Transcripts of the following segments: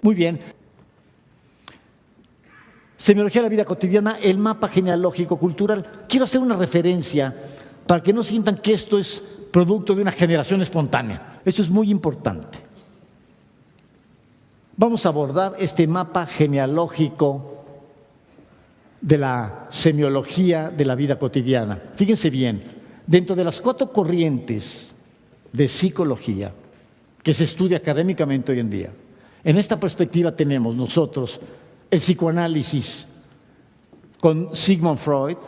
Muy bien. Semiología de la vida cotidiana, el mapa genealógico cultural. Quiero hacer una referencia para que no sientan que esto es producto de una generación espontánea. Esto es muy importante. Vamos a abordar este mapa genealógico de la semiología de la vida cotidiana. Fíjense bien, dentro de las 4 corrientes de psicología que se estudia académicamente hoy en día, en esta perspectiva tenemos nosotros el psicoanálisis con Sigmund Freud,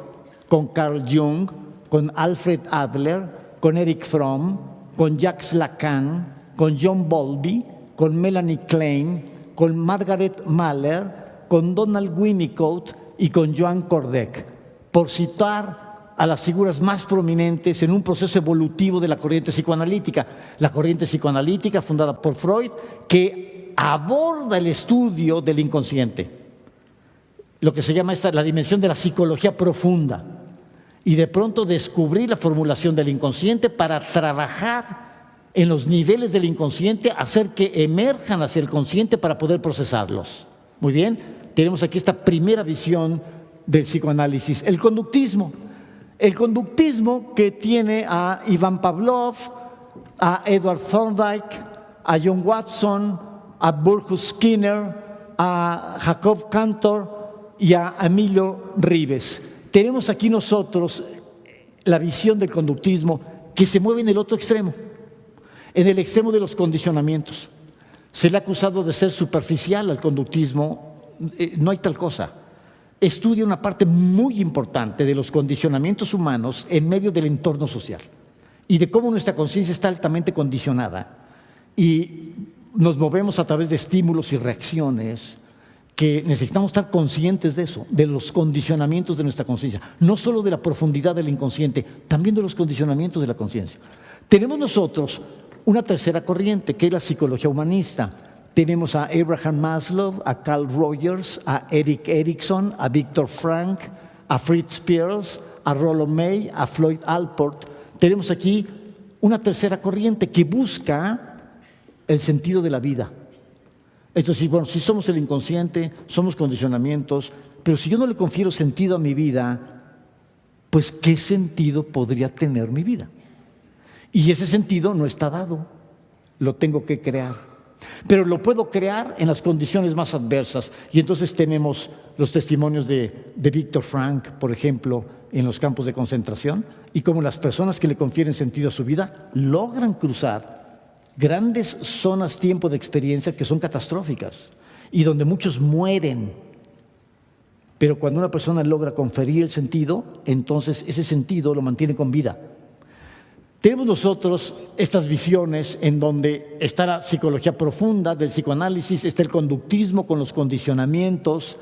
con Carl Jung, con Alfred Adler, con Erich Fromm, con Jacques Lacan, con John Bowlby, con Melanie Klein, con Margaret Mahler, con Donald Winnicott y con Joan Kordek, por citar a las figuras más prominentes en un proceso evolutivo de la corriente psicoanalítica. La corriente psicoanalítica fundada por Freud, que aborda el estudio del inconsciente, lo que se llama la dimensión de la psicología profunda, y de pronto descubrir la formulación del inconsciente para trabajar en los niveles del inconsciente, hacer que emerjan hacia el consciente para poder procesarlos. Muy bien, tenemos aquí esta primera visión del psicoanálisis. El conductismo que tiene a Ivan Pavlov, a Edward Thorndike, a John Watson, a Burrhus Skinner, a Jacob Cantor y a Emilio Rives. Tenemos aquí nosotros la visión del conductismo que se mueve en el otro extremo, en el extremo de los condicionamientos. Se le ha acusado de ser superficial al conductismo. No hay tal cosa. Estudia una parte muy importante de los condicionamientos humanos en medio del entorno social y de cómo nuestra conciencia está altamente condicionada y nos movemos a través de estímulos y reacciones que necesitamos estar conscientes de eso, de los condicionamientos de nuestra conciencia, no solo de la profundidad del inconsciente, también de los condicionamientos de la conciencia. Tenemos nosotros una tercera corriente, que es la psicología humanista. Tenemos a Abraham Maslow, a Carl Rogers, a Erik Erikson, a Viktor Frankl, a Fritz Perls, a Rollo May, a Floyd Allport. Tenemos aquí una tercera corriente que busca el sentido de la vida. Entonces, bueno, si somos el inconsciente, somos condicionamientos, pero si yo no le confiero sentido a mi vida, pues ¿qué sentido podría tener mi vida? Y ese sentido no está dado, lo tengo que crear. Pero lo puedo crear en las condiciones más adversas. Y entonces tenemos los testimonios de Viktor Frankl, por ejemplo, en los campos de concentración, y cómo las personas que le confieren sentido a su vida logran cruzar grandes zonas, tiempo de experiencia que son catastróficas y donde muchos mueren. Pero cuando una persona logra conferir el sentido, entonces ese sentido lo mantiene con vida. Tenemos nosotros estas visiones en donde está la psicología profunda del psicoanálisis, está el conductismo con los condicionamientos,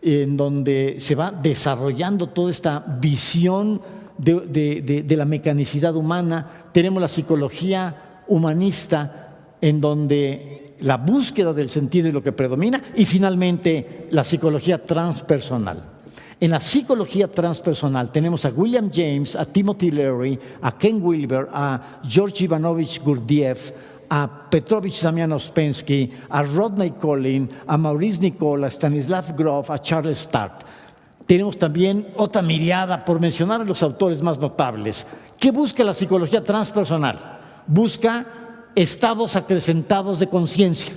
en donde se va desarrollando toda esta visión de la mecanicidad humana. Tenemos la psicología humanista, en donde la búsqueda del sentido es lo que predomina, y finalmente la psicología transpersonal. En la psicología transpersonal tenemos a William James, a Timothy Leary, a Ken Wilber, a George Ivanovich Gurdjieff, a Petrovich Damian Ouspensky, a Rodney Collin, a Maurice Nicoll, a Stanislav Grof, a Charles Start. Tenemos también otra miriada, por mencionar a los autores más notables. ¿Qué busca la psicología transpersonal? Busca estados acrecentados de conciencia.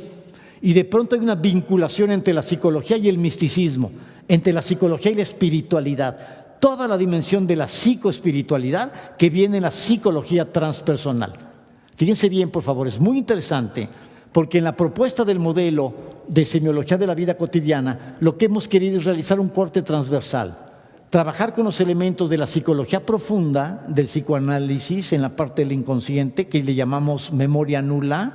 Y de pronto hay una vinculación entre la psicología y el misticismo, entre la psicología y la espiritualidad. Toda la dimensión de la psicoespiritualidad que viene en la psicología transpersonal. Fíjense bien, por favor, es muy interesante, porque en la propuesta del modelo de semiología de la vida cotidiana, lo que hemos querido es realizar un corte transversal. Trabajar con los elementos de la psicología profunda, del psicoanálisis, en la parte del inconsciente, que le llamamos memoria nula.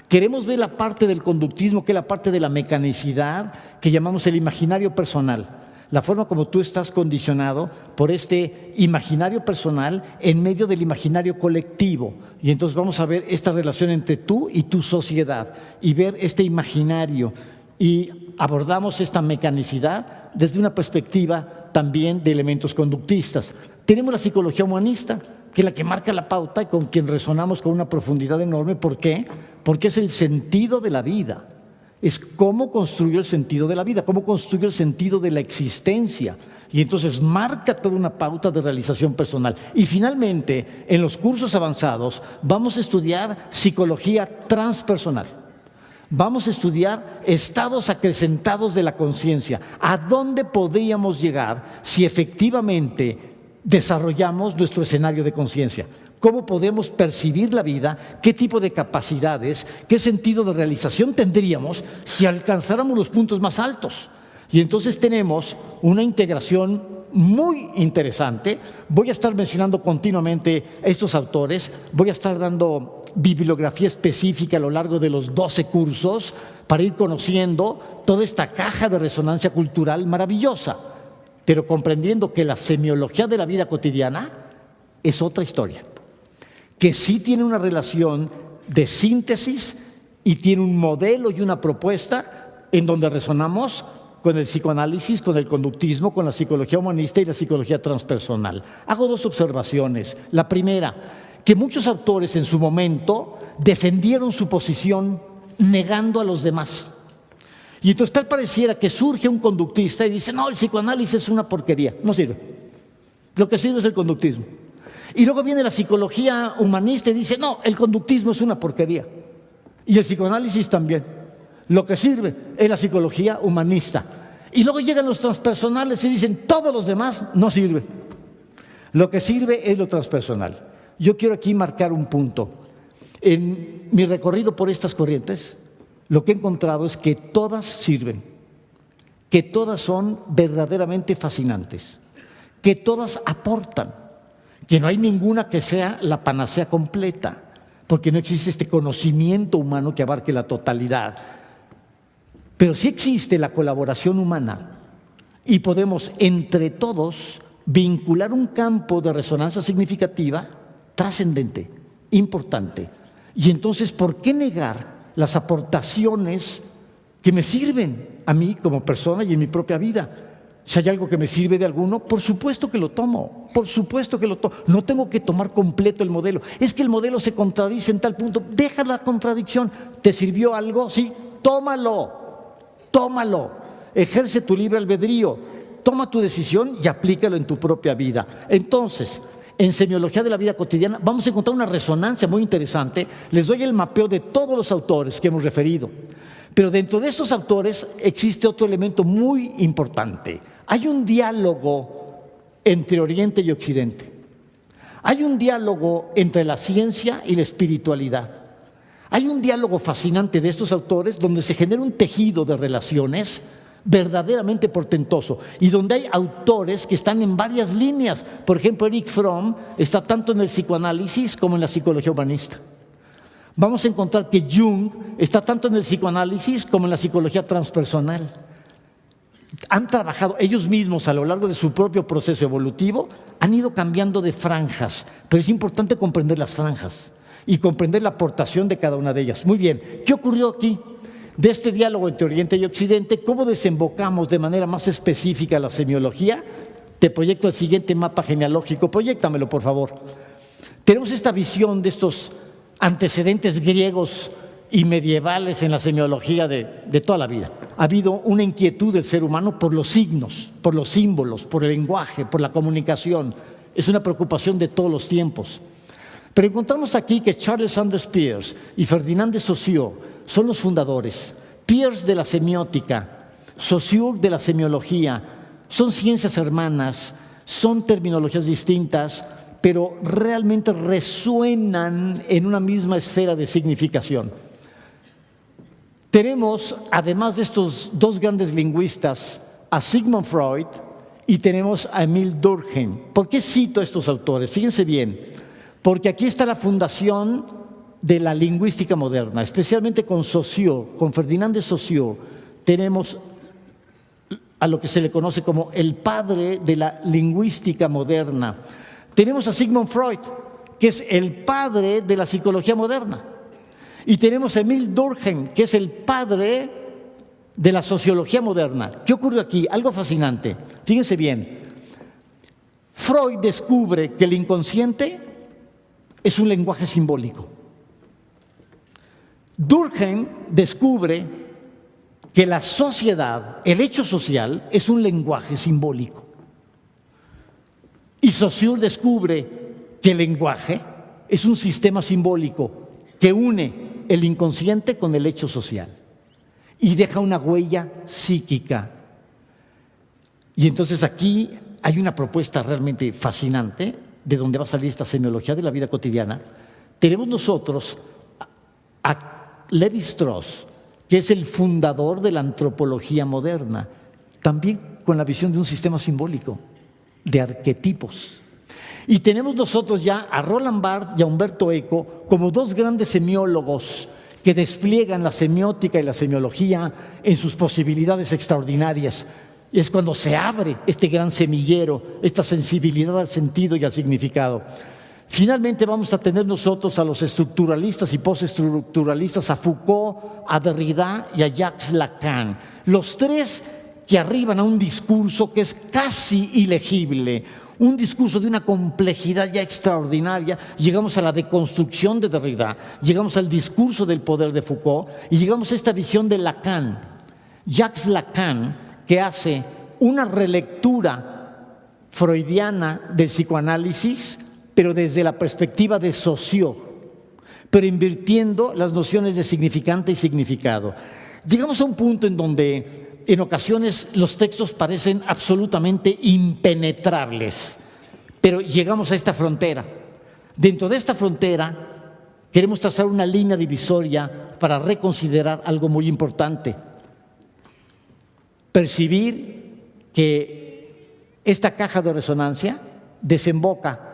Queremos ver la parte del conductismo, que es la parte de la mecanicidad, que llamamos el imaginario personal. La forma como tú estás condicionado por este imaginario personal en medio del imaginario colectivo. Y entonces vamos a ver esta relación entre tú y tu sociedad y ver este imaginario. Y abordamos esta mecanicidad desde una perspectiva también de elementos conductistas. Tenemos la psicología humanista, que es la que marca la pauta y con quien resonamos con una profundidad enorme. ¿Por qué? Porque es el sentido de la vida. es cómo construyo el sentido de la vida, cómo construyo el sentido de la existencia. Y entonces marca toda una pauta de realización personal. Y finalmente, en los cursos avanzados, vamos a estudiar psicología transpersonal. Vamos a estudiar estados acrecentados de la conciencia. ¿A dónde podríamos llegar si efectivamente desarrollamos nuestro escenario de conciencia? ¿Cómo podemos percibir la vida? ¿Qué tipo de capacidades? ¿Qué sentido de realización tendríamos si alcanzáramos los puntos más altos? Y entonces tenemos una integración muy interesante. Voy a estar mencionando continuamente a estos autores. Voy a estar dando bibliografía específica a lo largo de los 12 cursos para ir conociendo toda esta caja de resonancia cultural maravillosa, pero comprendiendo que la semiología de la vida cotidiana es otra historia, que sí tiene una relación de síntesis y tiene un modelo y una propuesta en donde resonamos con el psicoanálisis, con el conductismo, con la psicología humanista y la psicología transpersonal. Hago 2 observaciones. La primera, que muchos autores en su momento defendieron su posición negando a los demás. Y entonces tal pareciera que surge un conductista y dice, no, el psicoanálisis es una porquería, no sirve. Lo que sirve es el conductismo. Y luego viene la psicología humanista y dice, no, el conductismo es una porquería. Y el psicoanálisis también. Lo que sirve es la psicología humanista. Y luego llegan los transpersonales y dicen, todos los demás no sirven. Lo que sirve es lo transpersonal. Yo quiero aquí marcar un punto. En mi recorrido por estas corrientes, lo que he encontrado es que todas sirven, que todas son verdaderamente fascinantes, que todas aportan, que no hay ninguna que sea la panacea completa, porque no existe este conocimiento humano que abarque la totalidad. Pero sí existe la colaboración humana y podemos entre todos vincular un campo de resonancia significativa, trascendente, importante. Y entonces, ¿por qué negar las aportaciones que me sirven a mí como persona y en mi propia vida? Si hay algo que me sirve de alguno, por supuesto que lo tomo, por supuesto que lo tomo. No tengo que tomar completo el modelo. Es que el modelo se contradice en tal punto. Deja la contradicción. ¿Te sirvió algo? Sí, tómalo. Tómalo, ejerce tu libre albedrío, toma tu decisión y aplícalo en tu propia vida. Entonces, en semiología de la vida cotidiana vamos a encontrar una resonancia muy interesante. Les doy el mapeo de todos los autores que hemos referido, pero dentro de estos autores existe otro elemento muy importante. Hay un diálogo entre Oriente y Occidente. Hay un diálogo entre la ciencia y la espiritualidad. Hay un diálogo fascinante de estos autores donde se genera un tejido de relaciones verdaderamente portentoso y donde hay autores que están en varias líneas. Por ejemplo, Erich Fromm está tanto en el psicoanálisis como en la psicología humanista. Vamos a encontrar que Jung está tanto en el psicoanálisis como en la psicología transpersonal. Han trabajado ellos mismos a lo largo de su propio proceso evolutivo, han ido cambiando de franjas, pero es importante comprender las franjas y comprender la aportación de cada una de ellas. Muy bien, ¿qué ocurrió aquí? De este diálogo entre Oriente y Occidente, ¿cómo desembocamos de manera más específica la semiología? Te proyecto el siguiente mapa genealógico, proyéctamelo por favor. Tenemos esta visión de estos antecedentes griegos y medievales en la semiología de toda la vida. Ha habido una inquietud del ser humano por los signos, por los símbolos, por el lenguaje, por la comunicación. Es una preocupación de todos los tiempos. Pero encontramos aquí que Charles Sanders Peirce y Ferdinand de Saussure son los fundadores. Peirce de la semiótica, Saussure de la semiología. Son ciencias hermanas, son terminologías distintas, pero realmente resuenan en una misma esfera de significación. Tenemos, además de estos 2 grandes lingüistas, a Sigmund Freud y tenemos a Emile Durkheim. ¿Por qué cito a estos autores? Fíjense bien. Porque aquí está la fundación de la lingüística moderna, especialmente con Saussure, con Ferdinand de Saussure, tenemos a lo que se le conoce como el padre de la lingüística moderna. Tenemos a Sigmund Freud, que es el padre de la psicología moderna. Y tenemos a Emile Durkheim, que es el padre de la sociología moderna. ¿Qué ocurre aquí? Algo fascinante. Fíjense bien. Freud descubre que el inconsciente es un lenguaje simbólico. Durkheim descubre que la sociedad, el hecho social, es un lenguaje simbólico. Y Saussure descubre que el lenguaje es un sistema simbólico que une el inconsciente con el hecho social y deja una huella psíquica. Y entonces aquí hay una propuesta realmente fascinante de donde va a salir esta semiología de la vida cotidiana. Tenemos nosotros a Lévi-Strauss, que es el fundador de la antropología moderna, también con la visión de un sistema simbólico, de arquetipos. Y tenemos nosotros ya a Roland Barthes y a Umberto Eco como dos grandes semiólogos que despliegan la semiótica y la semiología en sus posibilidades extraordinarias. Y es cuando se abre este gran semillero, esta sensibilidad al sentido y al significado. Finalmente vamos a tener nosotros a los estructuralistas y postestructuralistas, a Foucault, a Derrida y a Jacques Lacan. Los tres que arriban a un discurso que es casi ilegible, un discurso de una complejidad ya extraordinaria. Llegamos a la deconstrucción de Derrida, llegamos al discurso del poder de Foucault y llegamos a esta visión de Lacan. Jacques Lacan, que hace una relectura freudiana del psicoanálisis, pero desde la perspectiva de Saussure, pero invirtiendo las nociones de significante y significado. Llegamos a un punto en donde en ocasiones los textos parecen absolutamente impenetrables, pero llegamos a esta frontera. Dentro de esta frontera queremos trazar una línea divisoria para reconsiderar algo muy importante. Percibir que esta caja de resonancia desemboca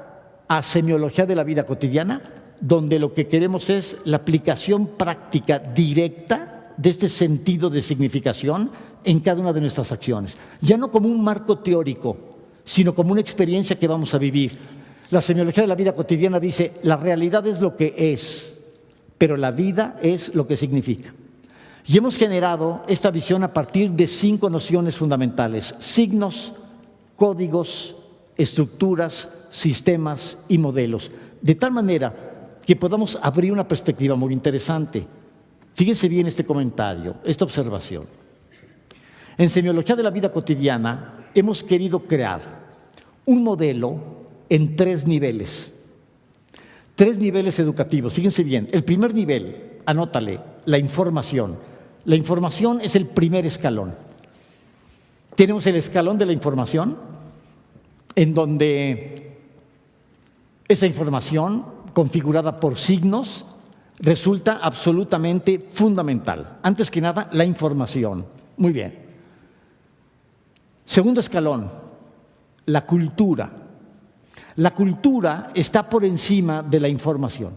a semiología de la vida cotidiana, donde lo que queremos es la aplicación práctica directa de este sentido de significación en cada una de nuestras acciones. Ya no como un marco teórico, sino como una experiencia que vamos a vivir. La semiología de la vida cotidiana dice, la realidad es lo que es, pero la vida es lo que significa. Y hemos generado esta visión a partir de 5 nociones fundamentales: signos, códigos, estructuras, sistemas y modelos, de tal manera que podamos abrir una perspectiva muy interesante. Fíjense bien este comentario, esta observación. En semiología de la vida cotidiana hemos querido crear un modelo en 3 niveles. 3 niveles educativos, fíjense bien. El primer nivel, anótale, la información. La información es el primer escalón. Tenemos el escalón de la información, en donde esa información, configurada por signos, resulta absolutamente fundamental. Antes que nada, la información. Muy bien. Segundo escalón, la cultura. La cultura está por encima de la información.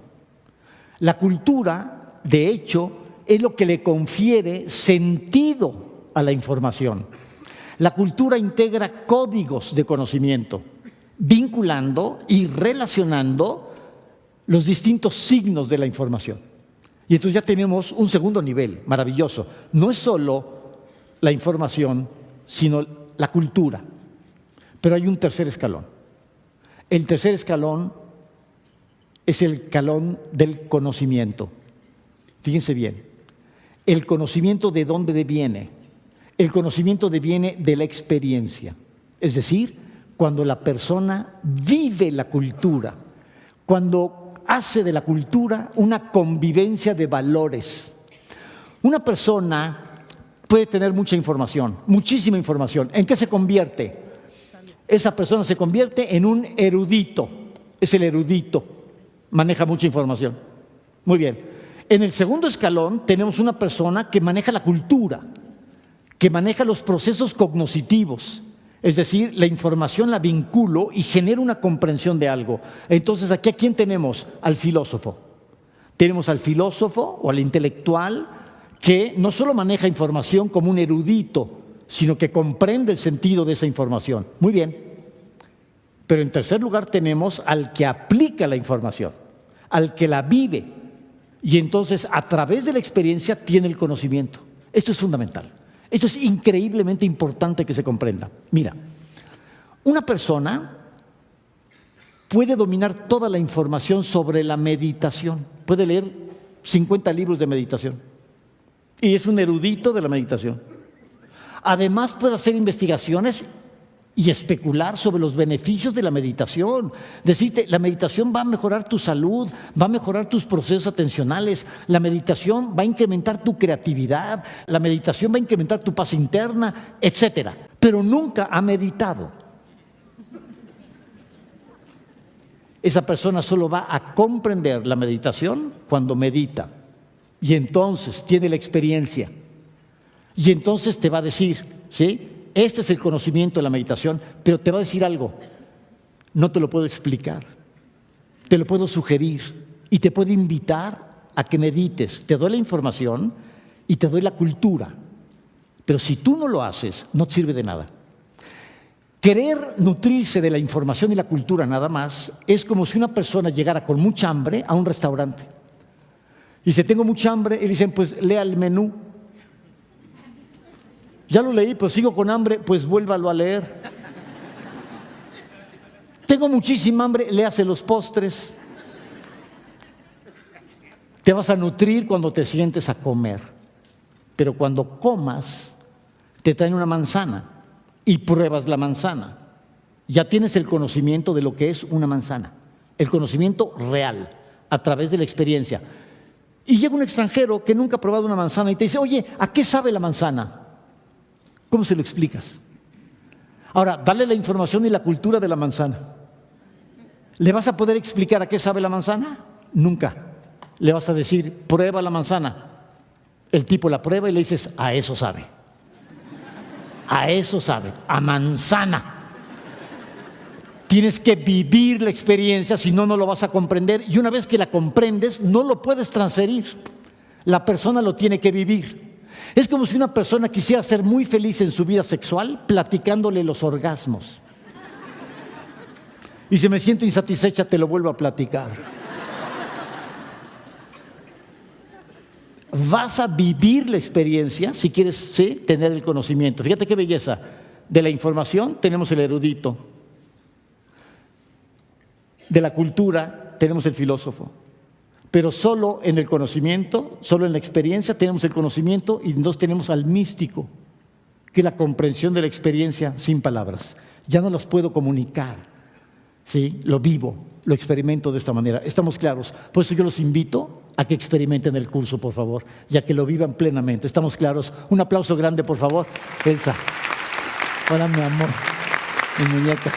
La cultura, de hecho, es lo que le confiere sentido a la información. La cultura integra códigos de conocimiento, vinculando y relacionando los distintos signos de la información. Y entonces ya tenemos un segundo nivel maravilloso. No es solo la información, sino la cultura. Pero hay un tercer escalón. El tercer escalón es el escalón del conocimiento. Fíjense bien, el conocimiento ¿de dónde deviene? El conocimiento deviene de la experiencia. Es decir, cuando la persona vive la cultura, cuando hace de la cultura una convivencia de valores. Una persona puede tener mucha información, muchísima información. ¿En qué se convierte? Esa persona se convierte en un erudito. Es el erudito, maneja mucha información. Muy bien. En el segundo escalón tenemos una persona que maneja la cultura, que maneja los procesos cognitivos. Es decir, la información la vinculo y genero una comprensión de algo. Entonces, ¿aquí a quién tenemos? Al filósofo. Tenemos al filósofo o al intelectual que no solo maneja información como un erudito, sino que comprende el sentido de esa información. Muy bien. Pero en tercer lugar tenemos al que aplica la información, al que la vive. Y entonces, a través de la experiencia, tiene el conocimiento. Esto es fundamental. Esto es increíblemente importante que se comprenda. Mira, una persona puede dominar toda la información sobre la meditación. Puede leer 50 libros de meditación. y es un erudito de la meditación. Además puede hacer investigaciones y especular sobre los beneficios de la meditación. Decirte, la meditación va a mejorar tu salud, va a mejorar tus procesos atencionales, la meditación va a incrementar tu creatividad, la meditación va a incrementar tu paz interna, etcétera. Pero nunca ha meditado. Esa persona solo va a comprender la meditación cuando medita. Y entonces tiene la experiencia. Y entonces te va a decir, ¿sí? Este es el conocimiento de la meditación, pero te va a decir algo. No te lo puedo explicar. Te lo puedo sugerir y te puedo invitar a que medites. Te doy la información y te doy la cultura. Pero si tú no lo haces, no te sirve de nada. Querer nutrirse de la información y la cultura nada más es como si una persona llegara con mucha hambre a un restaurante. Y dice, tengo mucha hambre, y le dicen, pues lea el menú. Ya lo leí, pues sigo con hambre, pues vuélvalo a leer. Tengo muchísima hambre, léase los postres. Te vas a nutrir cuando te sientes a comer. Pero cuando comas, te traen una manzana y pruebas la manzana. Ya tienes el conocimiento de lo que es una manzana. El conocimiento real, a través de la experiencia. Y llega un extranjero que nunca ha probado una manzana y te dice, oye, ¿a qué sabe la manzana? ¿Cómo se lo explicas? Ahora, dale la información y la cultura de la manzana. ¿Le vas a poder explicar a qué sabe la manzana? Nunca. Le vas a decir, prueba la manzana. El tipo la prueba y le dices, a eso sabe. A eso sabe, a manzana. Tienes que vivir la experiencia, si no, no lo vas a comprender. Y una vez que la comprendes, no lo puedes transferir. La persona lo tiene que vivir. Es como si una persona quisiera ser muy feliz en su vida sexual platicándole los orgasmos. Y si me siento insatisfecha, te lo vuelvo a platicar. Vas a vivir la experiencia si quieres, ¿sí?, tener el conocimiento. Fíjate qué belleza. De la información tenemos el erudito. De la cultura tenemos el filósofo. Pero solo en el conocimiento, solo en la experiencia tenemos el conocimiento, y entonces tenemos al místico, que es la comprensión de la experiencia sin palabras. Ya no las puedo comunicar, ¿sí? Lo vivo, lo experimento de esta manera. ¿Estamos claros? Por eso yo los invito a que experimenten el curso, por favor, y a que lo vivan plenamente. ¿Estamos claros? Un aplauso grande, por favor. Elsa. Hola, mi amor, mi muñeca.